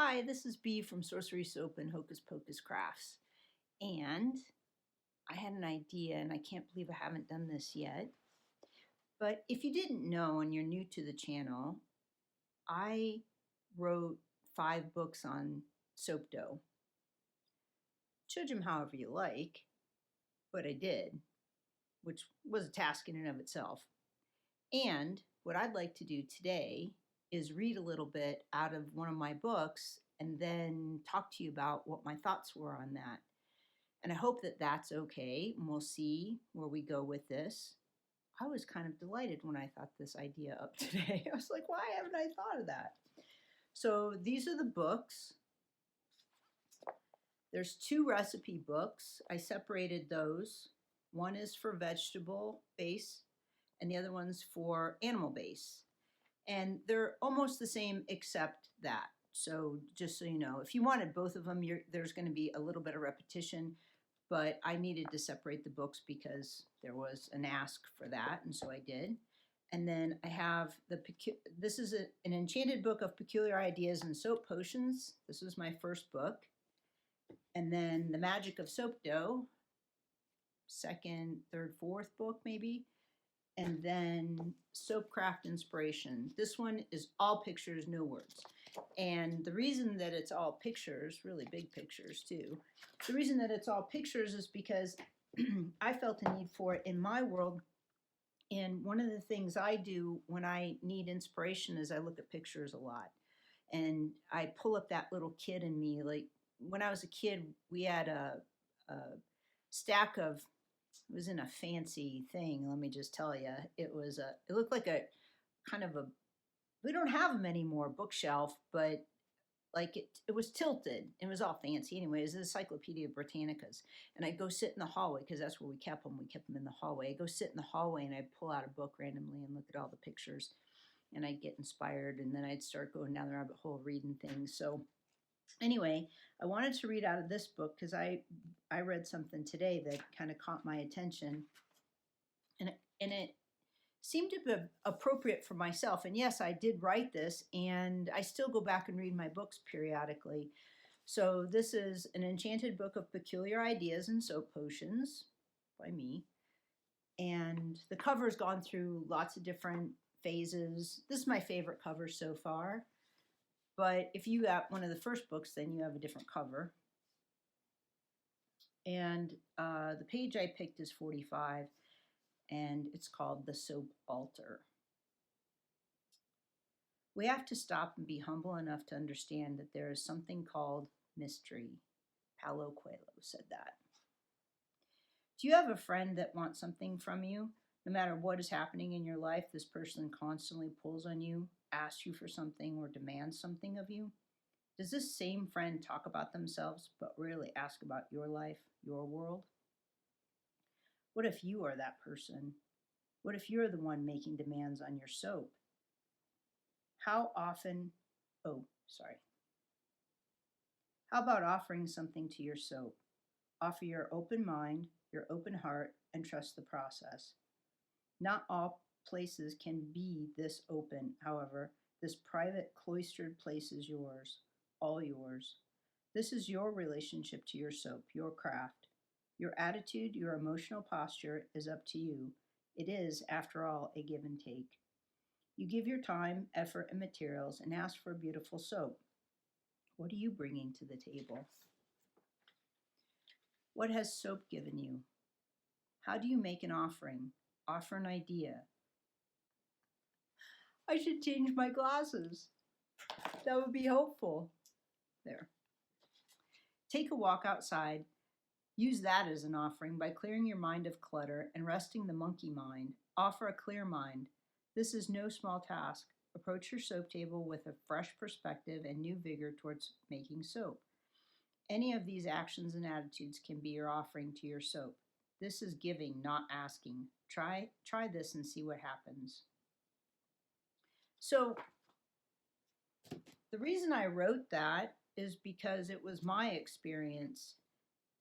Hi, this is Bee from Sorcery Soap and Hocus Pocus Crafts. And I had an idea, and I can't believe I haven't done this yet. But if you didn't know and you're new to the channel, I wrote 5 books on soap dough. Judge them however you like, but I did, which was a task in and of itself. And what I'd like to do today is read a little bit out of one of my books and then talk to you about what my thoughts were on that. And I hope that that's okay, and we'll see where we go with this. I was kind of delighted when I thought this idea up today. I was like, why haven't I thought of that? So these are the books. There's 2 recipe books. I separated those. One is for vegetable base, and the other one's for animal base. And they're almost the same except that. So just so you know, if you wanted both of them, there's going to be a little bit of repetition, but I needed to separate the books because there was an ask for that, and so I did. And then I have this is an enchanted book of peculiar ideas and soap potions. This was my first book. And then the magic of soap dough, second, third, fourth book maybe. And then soap craft inspiration. This one is all pictures, no words. And the reason that it's all pictures, really big pictures too, the reason that it's all pictures is because I felt a need for it in my world. And one of the things I do when I need inspiration is I look at pictures a lot. And I pull up that little kid in me. Like when I was a kid, we had a stack of, it was in a fancy thing, let me just tell you. It looked like a kind of a, we don't have them anymore, bookshelf, but like it was tilted. It was all fancy anyway. It was the Encyclopedia Britannicas. And I'd go sit in the hallway because that's where we kept them. We kept them in the hallway. I'd go sit in the hallway and I'd pull out a book randomly and look at all the pictures. And I'd get inspired, and then I'd start going down the rabbit hole reading things. So anyway, I wanted to read out of this book because I read something today that kind of caught my attention, and it seemed to be appropriate for myself. And yes, I did write this, and I still go back and read my books periodically. So this is an enchanted book of peculiar ideas and soap potions by me, and the cover's gone through lots of different phases. This is my favorite cover so far. But if you got one of the first books, then you have a different cover. And the page I picked is 45, and it's called The Soap Altar. We have to stop and be humble enough to understand that there is something called mystery. Paulo Coelho said that. Do you have a friend that wants something from you? No matter what is happening in your life, this person constantly pulls on you, asks you for something, or demands something of you? Does this same friend talk about themselves, but rarely ask about your life, your world? What if you are that person? What if you're the one making demands on your soap? How about offering something to your soap? Offer your open mind, your open heart, and trust the process. Not all places can be this open, however. This private, cloistered place is yours, all yours. This is your relationship to your soap, your craft. Your attitude, your emotional posture is up to you. It is, after all, a give and take. You give your time, effort, and materials and ask for a beautiful soap. What are you bringing to the table? What has soap given you? How do you make an offering? Offer an idea. I should change my glasses. That would be helpful. There. Take a walk outside. Use that as an offering by clearing your mind of clutter and resting the monkey mind. Offer a clear mind. This is no small task. Approach your soap table with a fresh perspective and new vigor towards making soap. Any of these actions and attitudes can be your offering to your soap. This is giving, not asking. Try this and see what happens. So the reason I wrote that is because it was my experience.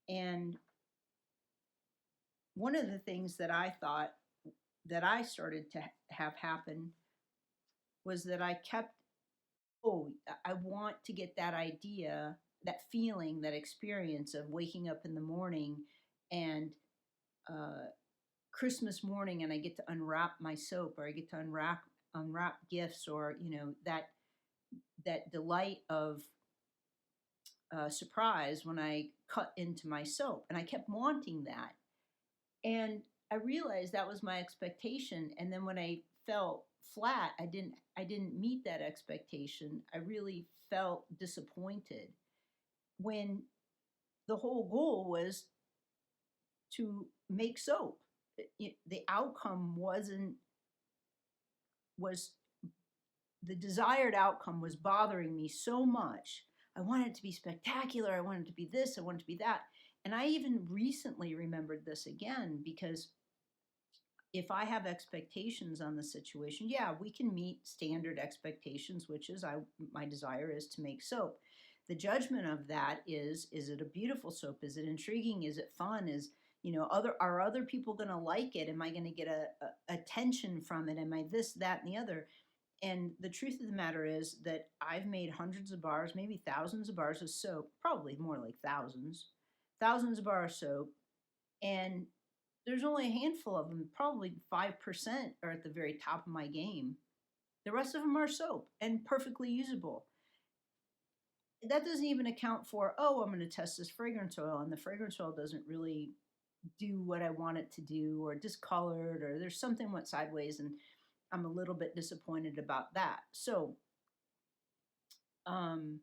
And one of the things that I thought that I started to have happen was that I kept oh, I want to get that idea, that feeling, that experience of waking up in the morning and uh, Christmas morning, and I get to unwrap my soap, or I get to unwrap gifts, or that delight of surprise when I cut into my soap, and I kept wanting that, and I realized that was my expectation, and then when I felt flat, I didn't meet that expectation. I really felt disappointed when the whole goal was to make soap. The outcome was the desired outcome was bothering me so much. I wanted it to be spectacular. I wanted it to be this. I wanted it to be that. And I even recently remembered this again because if I have expectations on the situation, yeah, we can meet standard expectations, which is my desire is to make soap. The judgment of that is it a beautiful soap? Is it intriguing? Is it fun? Are other people going to like it? Am I going to get a attention from it? Am I this, that, and the other? And the truth of the matter is that I've made hundreds of bars, maybe thousands of bars of soap, probably more like thousands of bars of soap, and there's only a handful of them, probably 5% are at the very top of my game. The rest of them are soap and perfectly usable. That doesn't even account for, oh, I'm going to test this fragrance oil, and the fragrance oil doesn't really do what I want it to do, or discolored, or there's something went sideways, and I'm a little bit disappointed about that. Um,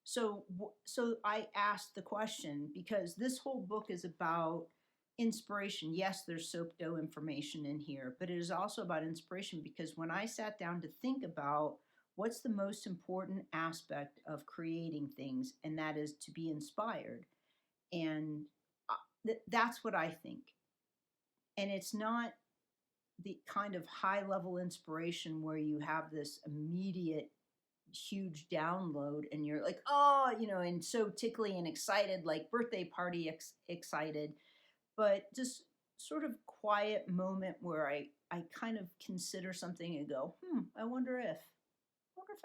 so I asked the question because this whole book is about inspiration. Yes, there's soap dough information in here, but it is also about inspiration because when I sat down to think about what's the most important aspect of creating things, and that is to be inspired. And that's what I think. And it's not the kind of high level inspiration where you have this immediate huge download and you're like, oh, and so tickly and excited, like birthday party excited, but just sort of quiet moment where I kind of consider something and go, I wonder if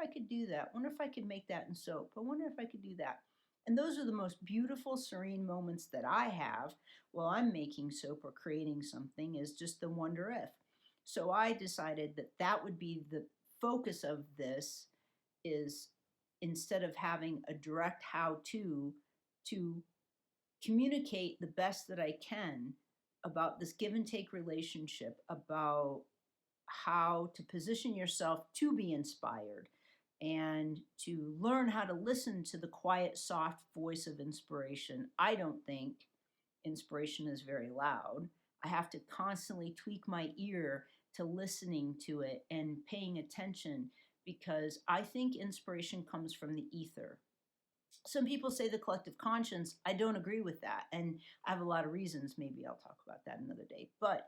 I could do that. Wonder if I could make that in soap. I wonder if I could do that. And those are the most beautiful, serene moments that I have while I'm making soap or creating something, is just the wonder if. So I decided that that would be the focus of this, is instead of having a direct to communicate the best that I can about this give and take relationship, about how to position yourself to be inspired and to learn how to listen to the quiet, soft voice of inspiration. I don't think inspiration is very loud. I have to constantly tweak my ear to listening to it and paying attention, because I think inspiration comes from the ether. Some people say the collective conscience. I don't agree with that. And I have a lot of reasons. Maybe I'll talk about that another day. But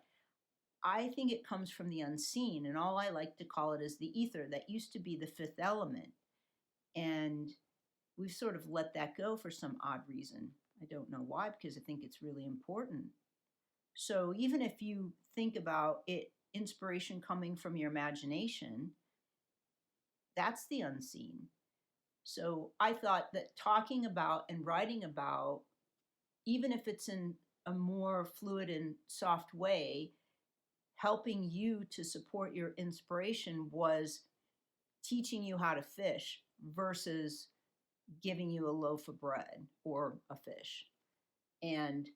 I think it comes from the unseen. And all I like to call it is the ether. That used to be the fifth element. And we've sort of let that go for some odd reason. I don't know why, because I think it's really important. So even if you think about it, inspiration coming from your imagination, that's the unseen. So I thought that talking about and writing about, even if it's in a more fluid and soft way, helping you to support your inspiration was teaching you how to fish versus giving you a loaf of bread or a fish. And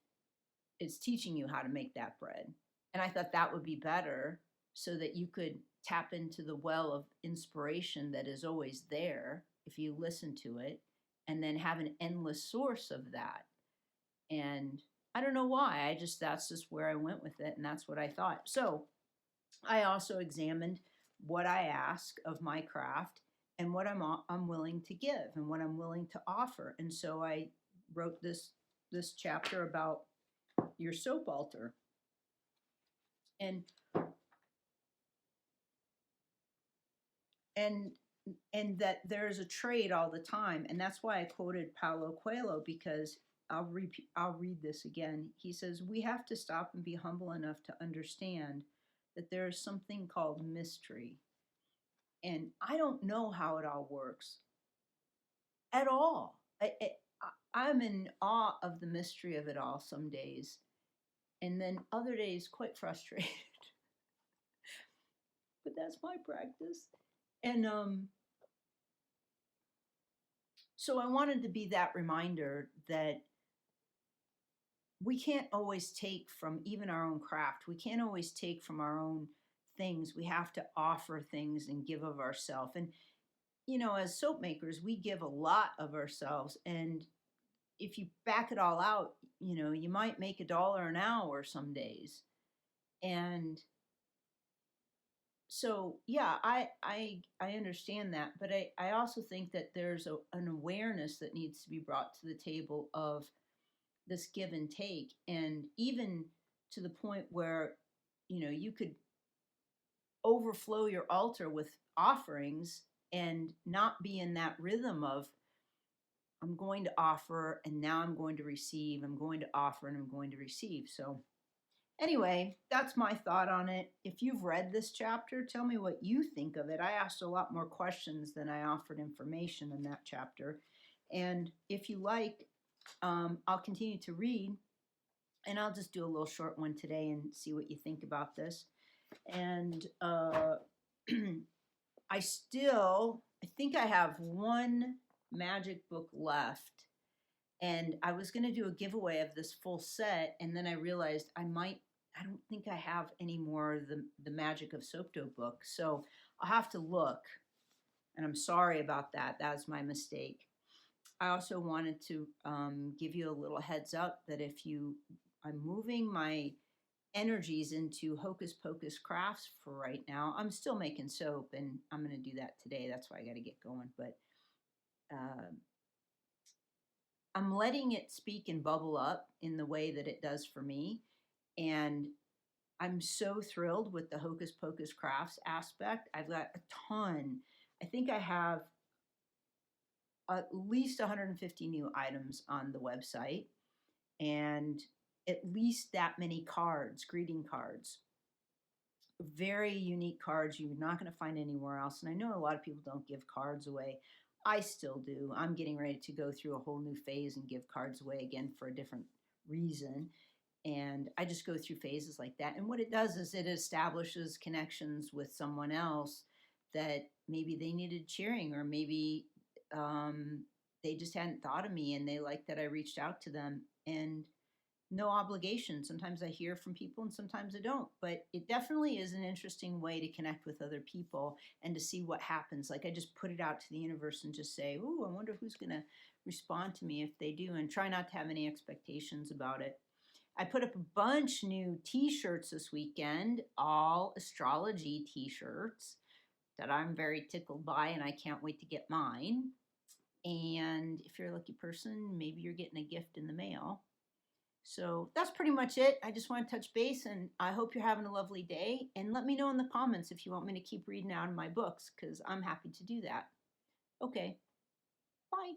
it's teaching you how to make that bread. And I thought that would be better so that you could tap into the well of inspiration that is always there if you listen to it, and then have an endless source of that. And I don't know why. That's just where I went with it, and that's what I thought. So I also examined what I ask of my craft and what I'm willing to give and what I'm willing to offer. And so I wrote this chapter about your soap altar. And and and that there's a trade all the time, and that's why I quoted Paulo Coelho, because I'll read this again. He says, we have to stop and be humble enough to understand that there is something called mystery. And I don't know how it all works at all. I'm in awe of the mystery of it all some days, and then other days quite frustrated. But that's my practice. And so I wanted to be that reminder that we can't always take from even our own craft. We can't always take from our own things. We have to offer things and give of ourselves. And, you know, as soap makers, we give a lot of ourselves. And if you back it all out, you know, you might make $1 an hour some days. And so, yeah, I understand that. But I also think that there's an awareness that needs to be brought to the table of this give and take, and even to the point where, you know, you could overflow your altar with offerings and not be in that rhythm of I'm going to offer and now I'm going to receive, I'm going to offer and I'm going to receive. So anyway, that's my thought on it. If you've read this chapter, tell me what you think of it. I asked a lot more questions than I offered information in that chapter. And if you like, I'll continue to read. And I'll just do a little short one today and see what you think about this. And I think I have one magic book left. And I was going to do a giveaway of this full set. And then I realized I don't think I have any more of the Magic of Soapdope book. So I'll have to look. And I'm sorry about that. That was my mistake. I also wanted to give you a little heads up that I'm moving my energies into Hocus Pocus crafts for right now. I'm still making soap, and I'm going to do that today. That's why I got to get going. But I'm letting it speak and bubble up in the way that it does for me. And I'm so thrilled with the Hocus Pocus crafts aspect. I've got a ton. I think I have at least 150 new items on the website, and at least that many cards, greeting cards. Very unique cards you're not going to find anywhere else. And I know a lot of people don't give cards away. I still do. I'm getting ready to go through a whole new phase and give cards away again for a different reason. And I just go through phases like that. And what it does is it establishes connections with someone else that maybe they needed cheering, or maybe they just hadn't thought of me and they like that I reached out to them. And no obligation. Sometimes I hear from people and sometimes I don't, but it definitely is an interesting way to connect with other people and to see what happens. Like I just put it out to the universe and just say, "Ooh, I wonder who's going to respond to me if they do," and try not to have any expectations about it. I put up a bunch new t-shirts this weekend, all astrology t-shirts that I'm very tickled by, and I can't wait to get mine. And if you're a lucky person, maybe you're getting a gift in the mail. So that's pretty much it. I just want to touch base, and I hope you're having a lovely day. And let me know in the comments if you want me to keep reading out of my books, because I'm happy to do that. Okay, bye.